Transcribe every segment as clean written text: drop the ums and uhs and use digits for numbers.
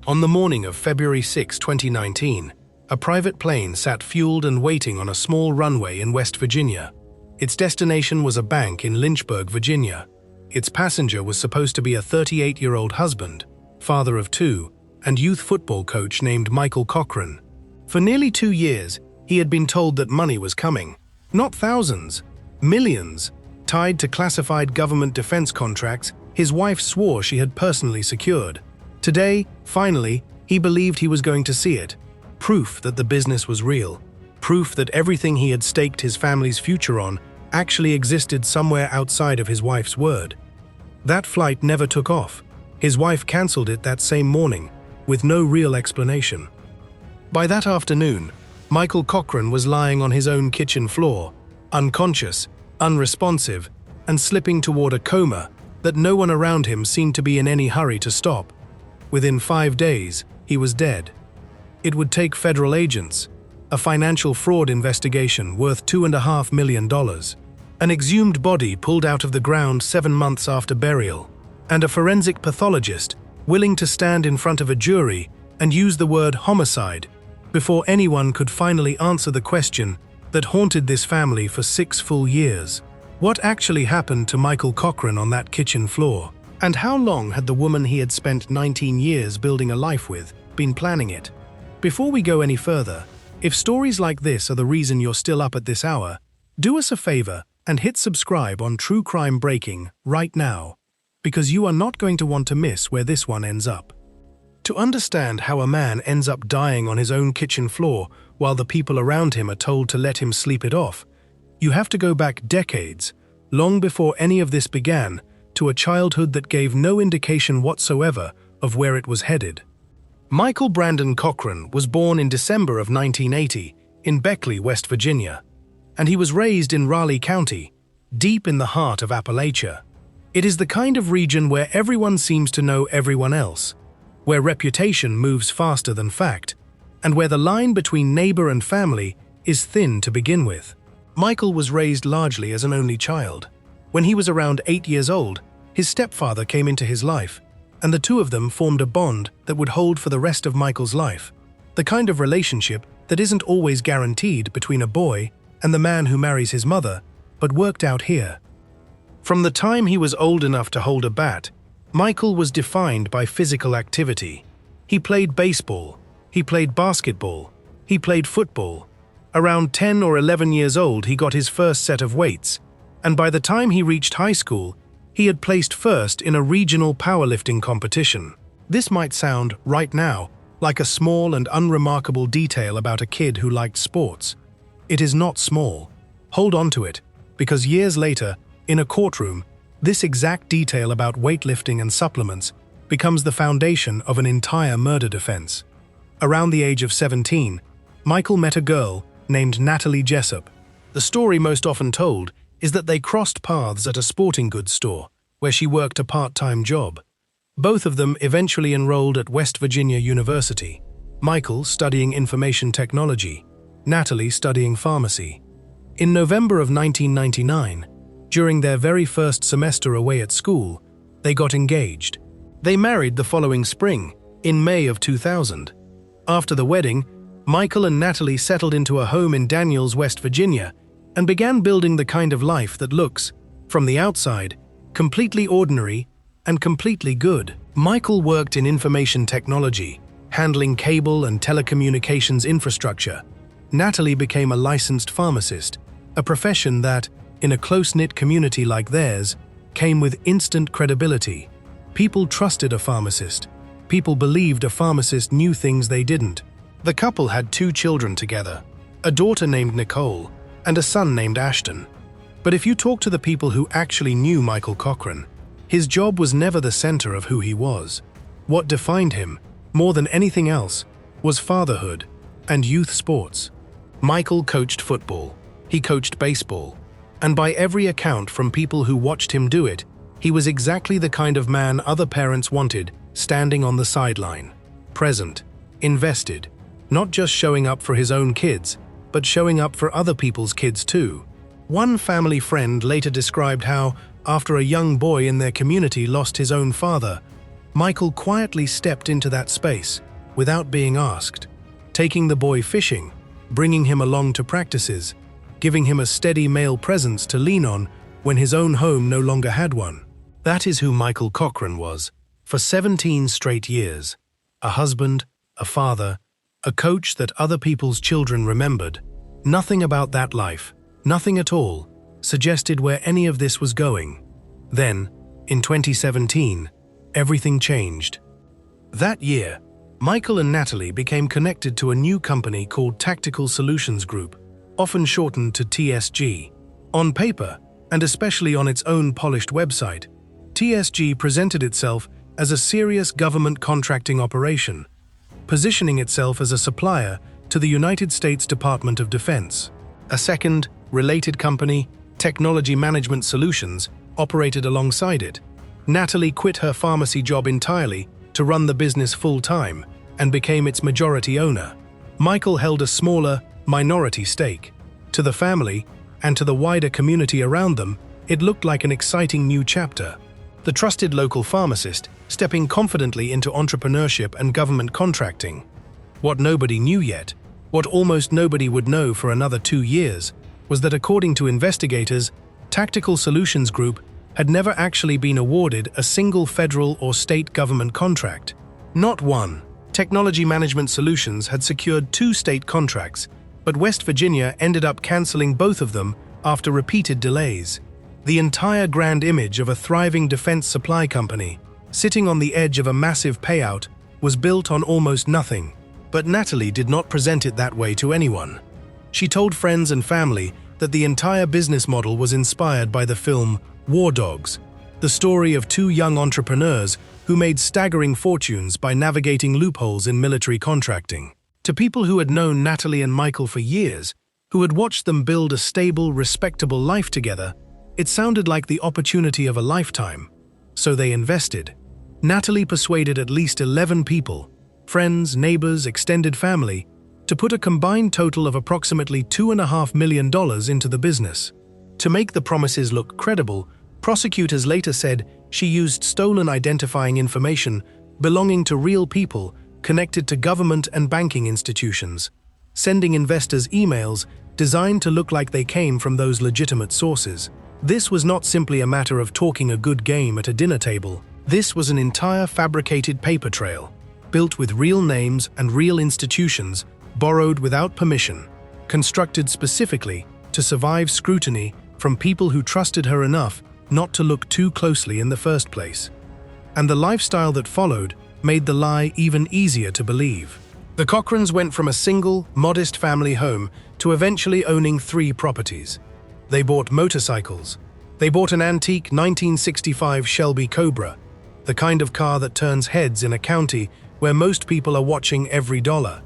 On the morning of February 6, 2019, a private plane sat fueled and waiting on a small runway in West Virginia. Its destination was a bank in Lynchburg, Virginia. Its passenger was supposed to be a 38-year-old husband, father of two, and youth football coach named Michael Cochran. For nearly 2 years, he had been told that money was coming. Not thousands, millions. Tied to classified government defense contracts his wife swore she had personally secured. Today, finally, he believed he was going to see it. Proof that the business was real. Proof that everything he had staked his family's future on actually existed somewhere outside of his wife's word. That flight never took off. His wife cancelled it that same morning, with no real explanation. By that afternoon, Michael Cochran was lying on his own kitchen floor, unconscious, unresponsive, and slipping toward a coma that no one around him seemed to be in any hurry to stop. Within 5 days, he was dead. It would take federal agents, a financial fraud investigation worth $2.5 million, an exhumed body pulled out of the ground 7 months after burial, and a forensic pathologist willing to stand in front of a jury and use the word homicide before anyone could finally answer the question that haunted this family for 6 full years. What actually happened to Michael Cochran on that kitchen floor? And how long had the woman he had spent 19 years building a life with been planning it? Before we go any further, if stories like this are the reason you're still up at this hour, do us a favor and hit subscribe on True Crime Breaking right now, because you are not going to want to miss where this one ends up. To understand how a man ends up dying on his own kitchen floor while the people around him are told to let him sleep it off, you have to go back decades, long before any of this began, to a childhood that gave no indication whatsoever of where it was headed. Michael Brandon Cochran was born in December of 1980 in Beckley, West Virginia, and he was raised in Raleigh County, deep in the heart of Appalachia. It is the kind of region where everyone seems to know everyone else, where reputation moves faster than fact, and where the line between neighbor and family is thin to begin with. Michael was raised largely as an only child. When he was around 8 years old, his stepfather came into his life, and the two of them formed a bond that would hold for the rest of Michael's life, the kind of relationship that isn't always guaranteed between a boy and the man who marries his mother, but worked out here. From the time he was old enough to hold a bat, Michael was defined by physical activity. He played baseball, he played basketball, he played football. Around 10 or 11 years old, he got his first set of weights, and by the time he reached high school, he had placed first in a regional powerlifting competition. This might sound, right now, like a small and unremarkable detail about a kid who liked sports. It is not small. Hold on to it, because years later, in a courtroom, this exact detail about weightlifting and supplements becomes the foundation of an entire murder defense. Around the age of 17, Michael met a girl named Natalie Jessup. The story most often told is that they crossed paths at a sporting goods store, where she worked a part-time job. Both of them eventually enrolled at West Virginia University, Michael studying information technology, Natalie studying pharmacy. In November of 1999, during their very first semester away at school, they got engaged. They married the following spring, in May of 2000. After the wedding, Michael and Natalie settled into a home in Daniels, West Virginia, and began building the kind of life that looks, from the outside, completely ordinary and completely good. Michael worked in information technology, handling cable and telecommunications infrastructure. Natalie became a licensed pharmacist, a profession that, in a close-knit community like theirs, came with instant credibility. People trusted a pharmacist. People believed a pharmacist knew things they didn't. The couple had 2 children together, a daughter named Nicole and a son named Ashton. But if you talk to the people who actually knew Michael Cochran, his job was never the center of who he was. What defined him, more than anything else, was fatherhood and youth sports. Michael coached football, he coached baseball, and by every account from people who watched him do it, he was exactly the kind of man other parents wanted, standing on the sideline, present, invested, not just showing up for his own kids, but showing up for other people's kids too. One family friend later described how, after a young boy in their community lost his own father, Michael quietly stepped into that space without being asked, taking the boy fishing, bringing him along to practices, giving him a steady male presence to lean on when his own home no longer had one. That is who Michael Cochran was, for 17 straight years. A husband, a father, a coach that other people's children remembered. Nothing about that life, nothing at all, suggested where any of this was going. Then, in 2017, everything changed. That year, Michael and Natalie became connected to a new company called Tactical Solutions Group, often shortened to TSG. On paper, and especially on its own polished website, TSG presented itself as a serious government contracting operation, positioning itself as a supplier to the United States Department of Defense. A second, related company, Technology Management Solutions, operated alongside it. Natalie quit her pharmacy job entirely to run the business full-time and became its majority owner. Michael held a smaller, minority stake. To the family, and to the wider community around them, it looked like an exciting new chapter. The trusted local pharmacist, stepping confidently into entrepreneurship and government contracting. What nobody knew yet, what almost nobody would know for another 2 years, was that according to investigators, Tactical Solutions Group had never actually been awarded a single federal or state government contract. Not one. Technology Management Solutions had secured 2 state contracts, but West Virginia ended up canceling both of them after repeated delays. The entire grand image of a thriving defense supply company, sitting on the edge of a massive payout, was built on almost nothing. But Natalie did not present it that way to anyone. She told friends and family that the entire business model was inspired by the film War Dogs, the story of 2 young entrepreneurs who made staggering fortunes by navigating loopholes in military contracting. To people who had known Natalie and Michael for years, who had watched them build a stable, respectable life together, it sounded like the opportunity of a lifetime. So they invested. Natalie persuaded at least 11 people, friends, neighbors, extended family, to put a combined total of approximately $2.5 million into the business. To make the promises look credible, prosecutors later said she used stolen identifying information belonging to real people connected to government and banking institutions, sending investors emails designed to look like they came from those legitimate sources. This was not simply a matter of talking a good game at a dinner table. This was an entire fabricated paper trail, built with real names and real institutions, borrowed without permission, constructed specifically to survive scrutiny from people who trusted her enough not to look too closely in the first place. And the lifestyle that followed made the lie even easier to believe. The Cochrans went from a single, modest family home to eventually owning 3 properties. They bought motorcycles. They bought an antique 1965 Shelby Cobra, the kind of car that turns heads in a county where most people are watching every dollar.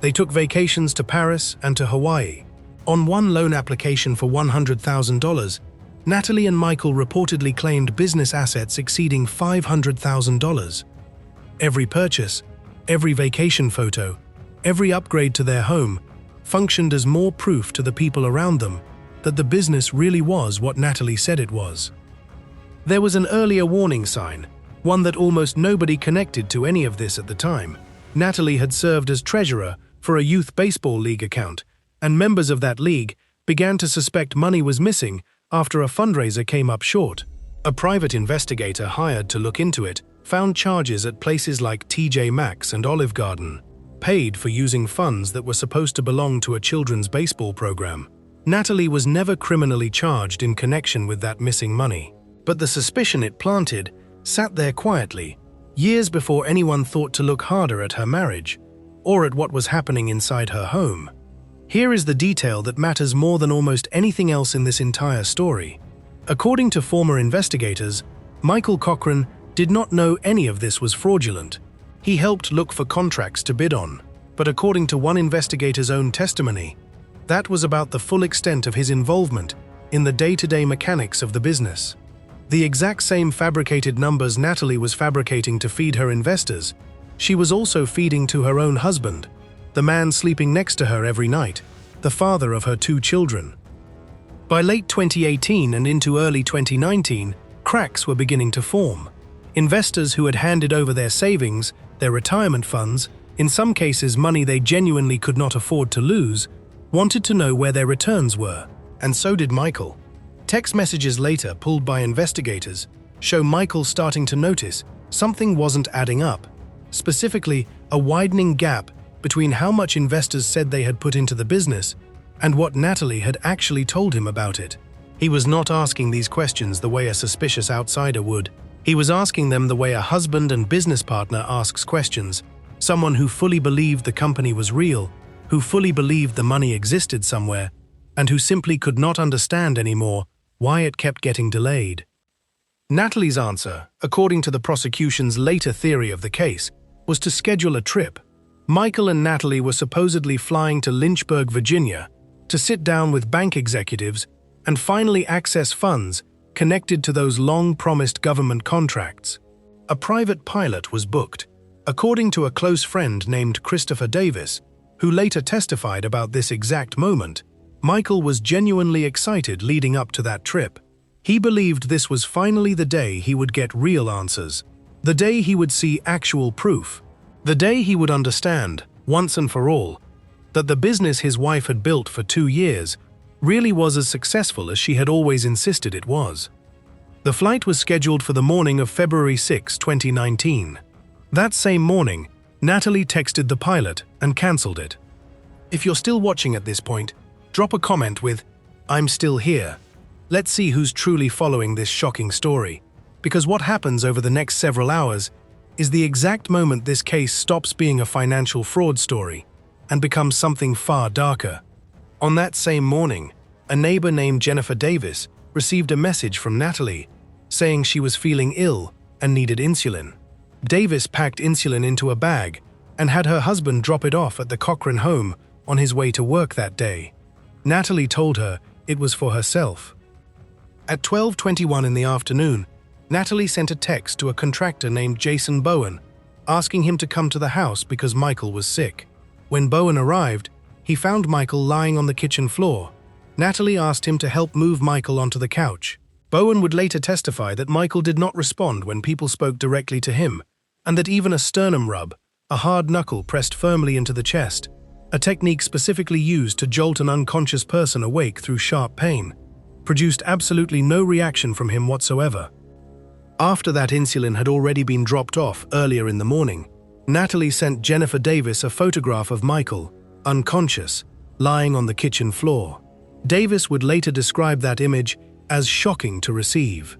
They took vacations to Paris and to Hawaii. On one loan application for $100,000, Natalie and Michael reportedly claimed business assets exceeding $500,000. Every purchase, every vacation photo, every upgrade to their home functioned as more proof to the people around them that the business really was what Natalie said it was. There was an earlier warning sign, one that almost nobody connected to any of this at the time. Natalie had served as treasurer for a youth baseball league account, and members of that league began to suspect money was missing after a fundraiser came up short. A private investigator hired to look into it found charges at places like TJ Maxx and Olive Garden, paid for using funds that were supposed to belong to a children's baseball program. Natalie was never criminally charged in connection with that missing money, but the suspicion it planted sat there quietly, years before anyone thought to look harder at her marriage, or at what was happening inside her home. Here is the detail that matters more than almost anything else in this entire story. According to former investigators, Michael Cochran did not know any of this was fraudulent. He helped look for contracts to bid on, but according to one investigator's own testimony, that was about the full extent of his involvement in the day-to-day mechanics of the business. The exact same fabricated numbers Natalie was fabricating to feed her investors, she was also feeding to her own husband, the man sleeping next to her every night, the father of her 2 children. By late 2018 and into early 2019, cracks were beginning to form. Investors who had handed over their savings, their retirement funds, in some cases money they genuinely could not afford to lose, wanted to know where their returns were, and so did Michael. Text messages later, pulled by investigators, show Michael starting to notice something wasn't adding up, specifically a widening gap between how much investors said they had put into the business and what Natalie had actually told him about it. He was not asking these questions the way a suspicious outsider would. He was asking them the way a husband and business partner asks questions, someone who fully believed the company was real, who fully believed the money existed somewhere, and who simply could not understand anymore why it kept getting delayed. Natalie's answer, according to the prosecution's later theory of the case, was to schedule a trip. Michael and Natalie were supposedly flying to Lynchburg, Virginia, to sit down with bank executives and finally access funds connected to those long-promised government contracts. A private pilot was booked, according to a close friend named Christopher Davis, who later testified about this exact moment. Michael was genuinely excited leading up to that trip. He believed this was finally the day he would get real answers, the day he would see actual proof, the day he would understand, once and for all, that the business his wife had built for 2 years really was as successful as she had always insisted it was. The flight was scheduled for the morning of February 6, 2019. That same morning, Natalie texted the pilot and cancelled it. If you're still watching at this point, drop a comment with, "I'm still here." Let's see who's truly following this shocking story, because what happens over the next several hours is the exact moment this case stops being a financial fraud story and becomes something far darker. On that same morning, a neighbor named Jennifer Davis received a message from Natalie saying she was feeling ill and needed insulin. Davis packed insulin into a bag and had her husband drop it off at the Cochran home on his way to work that day. Natalie told her it was for herself. At 12:21 in the afternoon, Natalie sent a text to a contractor named Jason Bowen, asking him to come to the house because Michael was sick. When Bowen arrived, he found Michael lying on the kitchen floor. Natalie asked him to help move Michael onto the couch. Bowen would later testify that Michael did not respond when people spoke directly to him, and that even a sternum rub, a hard knuckle pressed firmly into the chest, a technique specifically used to jolt an unconscious person awake through sharp pain, produced absolutely no reaction from him whatsoever. After that insulin had already been dropped off earlier in the morning, Natalie sent Jennifer Davis a photograph of Michael, unconscious, lying on the kitchen floor. Davis would later describe that image as shocking to receive.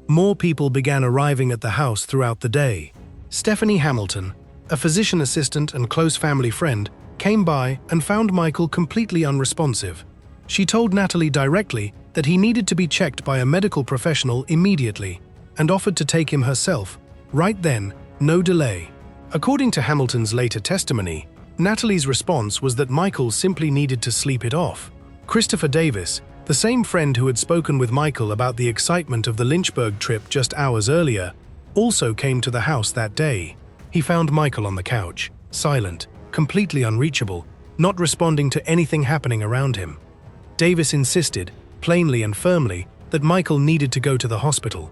More people began arriving at the house throughout the day. Stephanie Hamilton, a physician assistant and close family friend, came by and found Michael completely unresponsive. She told Natalie directly that he needed to be checked by a medical professional immediately and offered to take him herself, right then, no delay. According to Hamilton's later testimony, Natalie's response was that Michael simply needed to sleep it off. Christopher Davis, the same friend who had spoken with Michael about the excitement of the Lynchburg trip just hours earlier, also came to the house that day. He found Michael on the couch, silent, completely unreachable, not responding to anything happening around him. Davis insisted, plainly and firmly, that Michael needed to go to the hospital.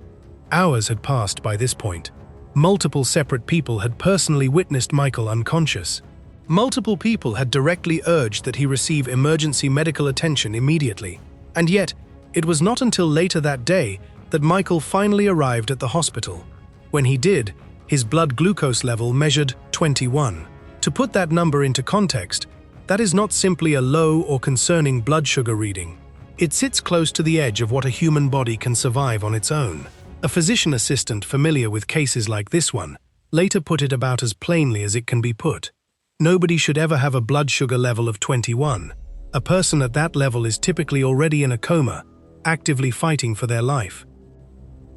Hours had passed by this point. Multiple separate people had personally witnessed Michael unconscious. Multiple people had directly urged that he receive emergency medical attention immediately. And yet, it was not until later that day that Michael finally arrived at the hospital. When he did, his blood glucose level measured 21. To put that number into context, that is not simply a low or concerning blood sugar reading. It sits close to the edge of what a human body can survive on its own. A physician assistant familiar with cases like this one later put it about as plainly as it can be put. Nobody should ever have a blood sugar level of 21. A person at that level is typically already in a coma, actively fighting for their life.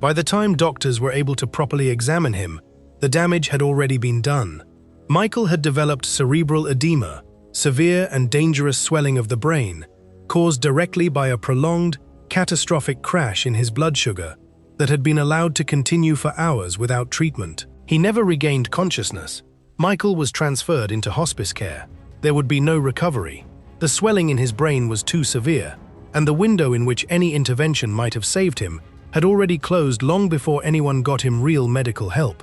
By the time doctors were able to properly examine him, the damage had already been done. Michael had developed cerebral edema, severe and dangerous swelling of the brain, caused directly by a prolonged, catastrophic crash in his blood sugar that had been allowed to continue for hours without treatment. He never regained consciousness. Michael was transferred into hospice care. There would be no recovery. The swelling in his brain was too severe, and the window in which any intervention might have saved him had already closed long before anyone got him real medical help.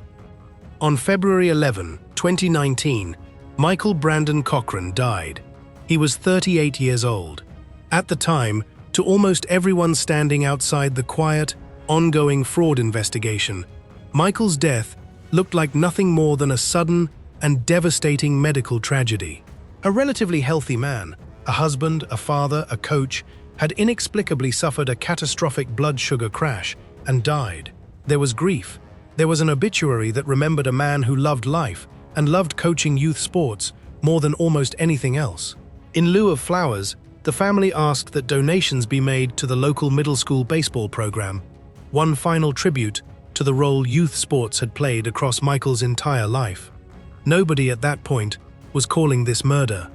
On February 11, 2019, Michael Brandon Cochran died. He was 38 years old. At the time, to almost everyone standing outside the quiet, ongoing fraud investigation, Michael's death looked like nothing more than a sudden and devastating medical tragedy. A relatively healthy man, a husband, a father, a coach, had inexplicably suffered a catastrophic blood sugar crash and died. There was grief. There was an obituary that remembered a man who loved life and loved coaching youth sports more than almost anything else. In lieu of flowers, the family asked that donations be made to the local middle school baseball program, one final tribute to the role youth sports had played across Michael's entire life. Nobody at that point was calling this murder.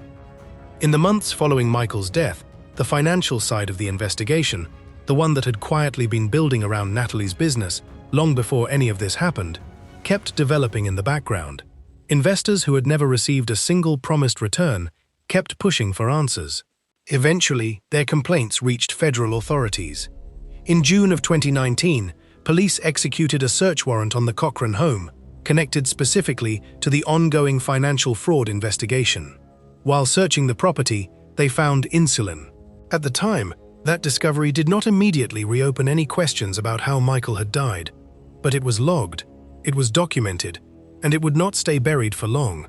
In the months following Michael's death, the financial side of the investigation, the one that had quietly been building around Natalie's business long before any of this happened, kept developing in the background. Investors who had never received a single promised return kept pushing for answers. Eventually, their complaints reached federal authorities. In June of 2019, police executed a search warrant on the Cochran home, connected specifically to the ongoing financial fraud investigation. While searching the property, they found insulin. At the time, that discovery did not immediately reopen any questions about how Michael had died, but it was logged, it was documented, and it would not stay buried for long.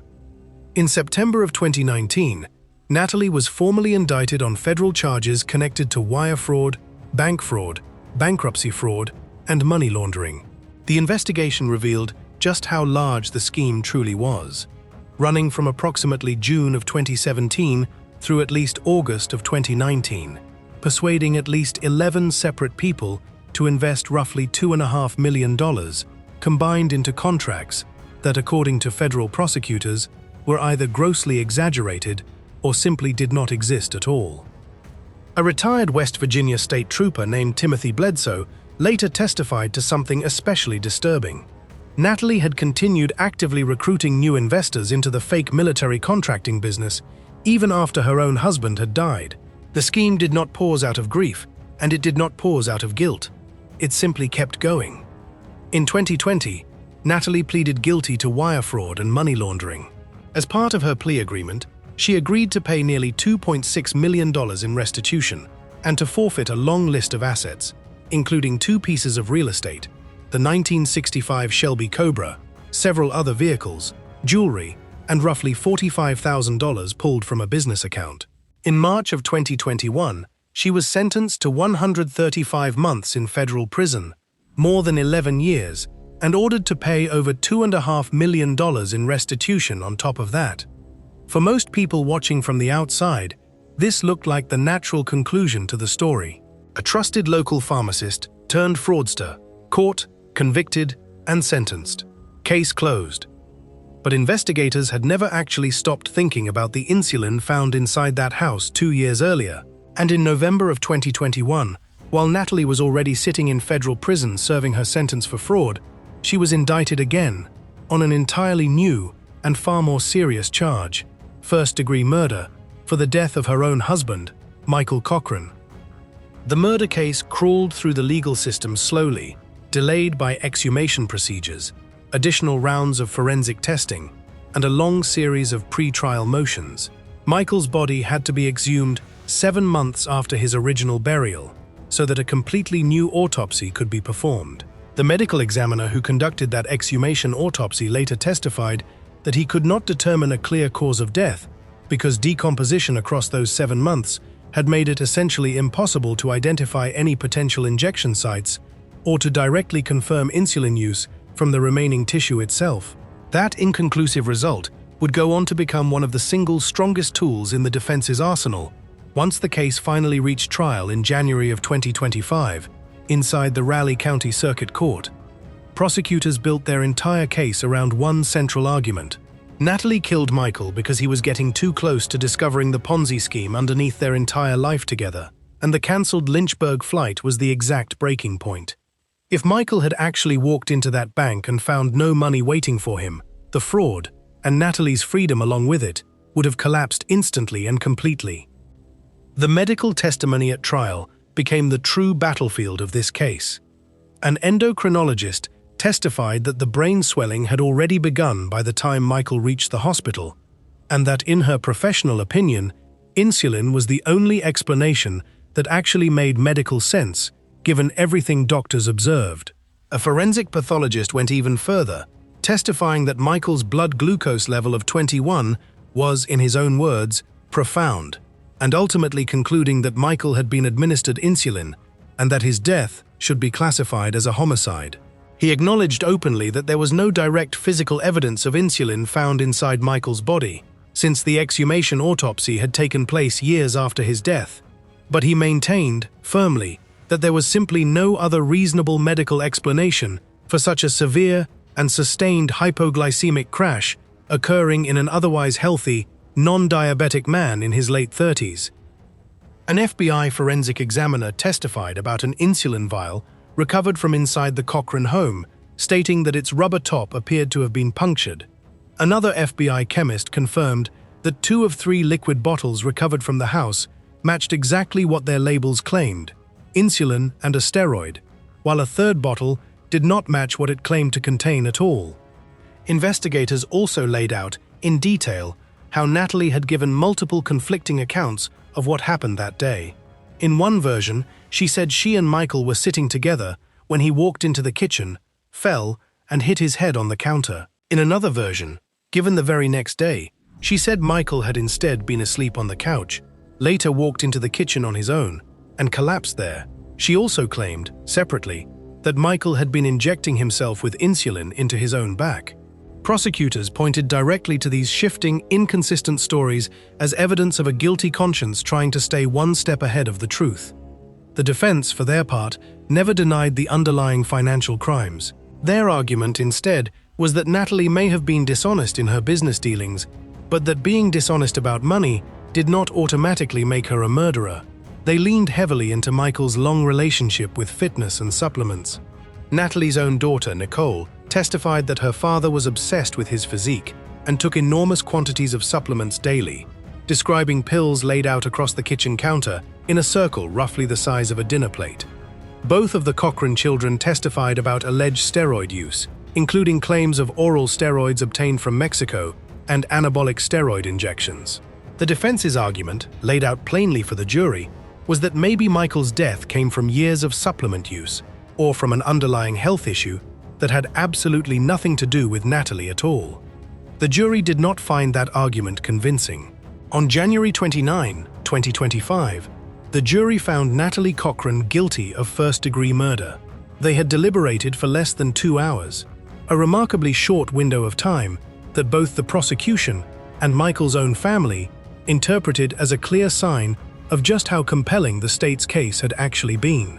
In September of 2019, Natalie was formally indicted on federal charges connected to wire fraud, bankruptcy fraud, and money laundering. The investigation revealed just how large the scheme truly was, running from approximately June of 2017 through at least August of 2019, persuading at least 11 separate people to invest roughly $2.5 million combined into contracts that, according to federal prosecutors, were either grossly exaggerated or simply did not exist at all. A retired West Virginia state trooper named Timothy Bledsoe later testified to something especially disturbing. Natalie had continued actively recruiting new investors into the fake military contracting business even after her own husband had died. The scheme did not pause out of grief, and it did not pause out of guilt. It simply kept going. In 2020, Natalie pleaded guilty to wire fraud and money laundering. As part of her plea agreement, she agreed to pay nearly $2.6 million in restitution and to forfeit a long list of assets, including 2 pieces of real estate, the 1965 Shelby Cobra, several other vehicles, jewelry, and roughly $45,000 pulled from a business account. In March of 2021, she was sentenced to 135 months in federal prison, more than 11 years, and ordered to pay over $2.5 million in restitution on top of that. For most people watching from the outside, this looked like the natural conclusion to the story. A trusted local pharmacist turned fraudster, caught, convicted, and sentenced. Case closed. But investigators had never actually stopped thinking about the insulin found inside that house 2 years earlier. And in November of 2021, while Natalie was already sitting in federal prison serving her sentence for fraud, she was indicted again on an entirely new and far more serious charge: first-degree murder for the death of her own husband, Michael Cochran. The murder case crawled through the legal system slowly, delayed by exhumation procedures, additional rounds of forensic testing, and a long series of pre-trial motions. Michael's body had to be exhumed 7 months after his original burial, so that a completely new autopsy could be performed. The medical examiner who conducted that exhumation autopsy later testified that he could not determine a clear cause of death because decomposition across those 7 months had made it essentially impossible to identify any potential injection sites or to directly confirm insulin use from the remaining tissue itself. That inconclusive result would go on to become one of the single strongest tools in the defense's arsenal once the case finally reached trial in January of 2025 inside the Raleigh County Circuit Court. Prosecutors built their entire case around one central argument: Natalie killed Michael because he was getting too close to discovering the Ponzi scheme underneath their entire life together, and the cancelled Lynchburg flight was the exact breaking point. If Michael had actually walked into that bank and found no money waiting for him, the fraud, and Natalie's freedom along with it, would have collapsed instantly and completely. The medical testimony at trial became the true battlefield of this case. An endocrinologist testified that the brain swelling had already begun by the time Michael reached the hospital, and that in her professional opinion, insulin was the only explanation that actually made medical sense, given everything doctors observed. A forensic pathologist went even further, testifying that Michael's blood glucose level of 21 was, in his own words, profound, and ultimately concluding that Michael had been administered insulin and that his death should be classified as a homicide. He acknowledged openly that there was no direct physical evidence of insulin found inside Michael's body, since the exhumation autopsy had taken place years after his death, but he maintained, firmly, that there was simply no other reasonable medical explanation for such a severe and sustained hypoglycemic crash occurring in an otherwise healthy, non-diabetic man in his late 30s. An FBI forensic examiner testified about an insulin vial recovered from inside the Cochran home, stating that its rubber top appeared to have been punctured. Another FBI chemist confirmed that 2 of 3 liquid bottles recovered from the house matched exactly what their labels claimed, insulin and a steroid, while a third bottle did not match what it claimed to contain at all. Investigators also laid out, in detail, how Natalie had given multiple conflicting accounts of what happened that day. In one version, she said she and Michael were sitting together when he walked into the kitchen, fell, and hit his head on the counter. In another version, given the very next day, she said Michael had instead been asleep on the couch, later walked into the kitchen on his own, and collapsed there. She also claimed, separately, that Michael had been injecting himself with insulin into his own back. Prosecutors pointed directly to these shifting, inconsistent stories as evidence of a guilty conscience trying to stay one step ahead of the truth. The defense, for their part, never denied the underlying financial crimes. Their argument, instead, was that Natalie may have been dishonest in her business dealings, but that being dishonest about money did not automatically make her a murderer. They leaned heavily into Michael's long relationship with fitness and supplements. Natalie's own daughter, Nicole, testified that her father was obsessed with his physique and took enormous quantities of supplements daily, describing pills laid out across the kitchen counter in a circle roughly the size of a dinner plate. Both of the Cochran children testified about alleged steroid use, including claims of oral steroids obtained from Mexico and anabolic steroid injections. The defense's argument, laid out plainly for the jury, was that maybe Michael's death came from years of supplement use or from an underlying health issue that had absolutely nothing to do with Natalie at all. The jury did not find that argument convincing. On January 29, 2025, the jury found Natalie Cochran guilty of first-degree murder. They had deliberated for less than 2 hours, a remarkably short window of time that both the prosecution and Michael's own family interpreted as a clear sign of just how compelling the state's case had actually been.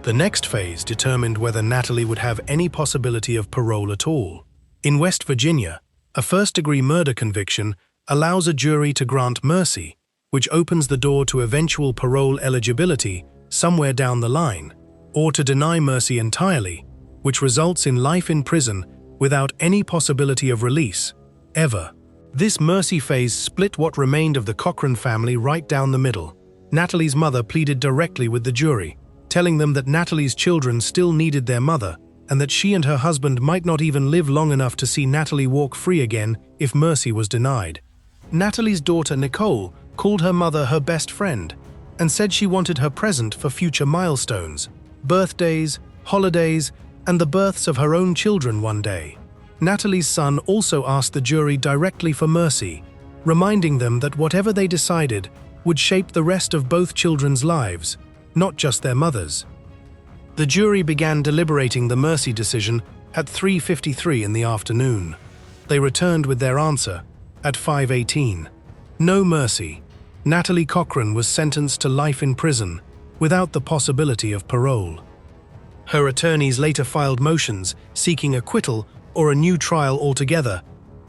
The next phase determined whether Natalie would have any possibility of parole at all. In West Virginia, a first-degree murder conviction allows a jury to grant mercy, which opens the door to eventual parole eligibility somewhere down the line, or to deny mercy entirely, which results in life in prison without any possibility of release, ever. This mercy phase split what remained of the Cochran family right down the middle. Natalie's mother pleaded directly with the jury, telling them that Natalie's children still needed their mother and that she and her husband might not even live long enough to see Natalie walk free again if mercy was denied. Natalie's daughter Nicole called her mother her best friend and said she wanted her present for future milestones, birthdays, holidays, and the births of her own children one day. Natalie's son also asked the jury directly for mercy, reminding them that whatever they decided would shape the rest of both children's lives, not just their mothers. The jury began deliberating the mercy decision at 3:53 in the afternoon. They returned with their answer at 5:18. No mercy. Natalie Cochran was sentenced to life in prison without the possibility of parole. Her attorneys later filed motions seeking acquittal or a new trial altogether,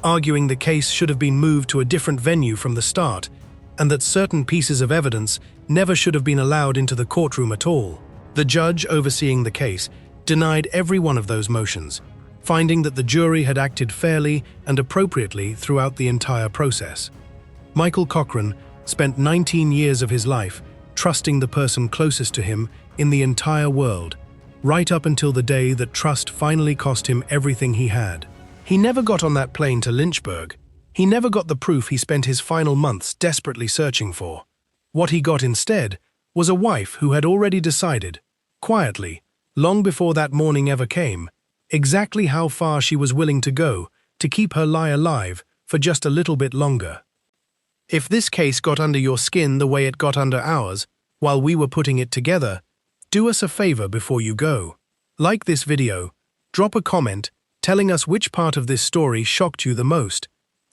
arguing the case should have been moved to a different venue from the start and that certain pieces of evidence never should have been allowed into the courtroom at all. The judge overseeing the case denied every one of those motions, finding that the jury had acted fairly and appropriately throughout the entire process. Michael Cochran spent 19 years of his life trusting the person closest to him in the entire world, right up until the day that trust finally cost him everything he had. He never got on that plane to Lynchburg. He never got the proof he spent his final months desperately searching for. What he got instead was a wife who had already decided, quietly, long before that morning ever came, exactly how far she was willing to go to keep her lie alive for just a little bit longer. If this case got under your skin the way it got under ours while we were putting it together, do us a favor before you go. Like this video, drop a comment telling us which part of this story shocked you the most,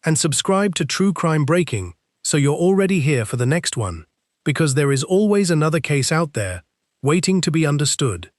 and subscribe to True Crime Breaking so you're already here for the next one, because there is always another case out there waiting to be understood.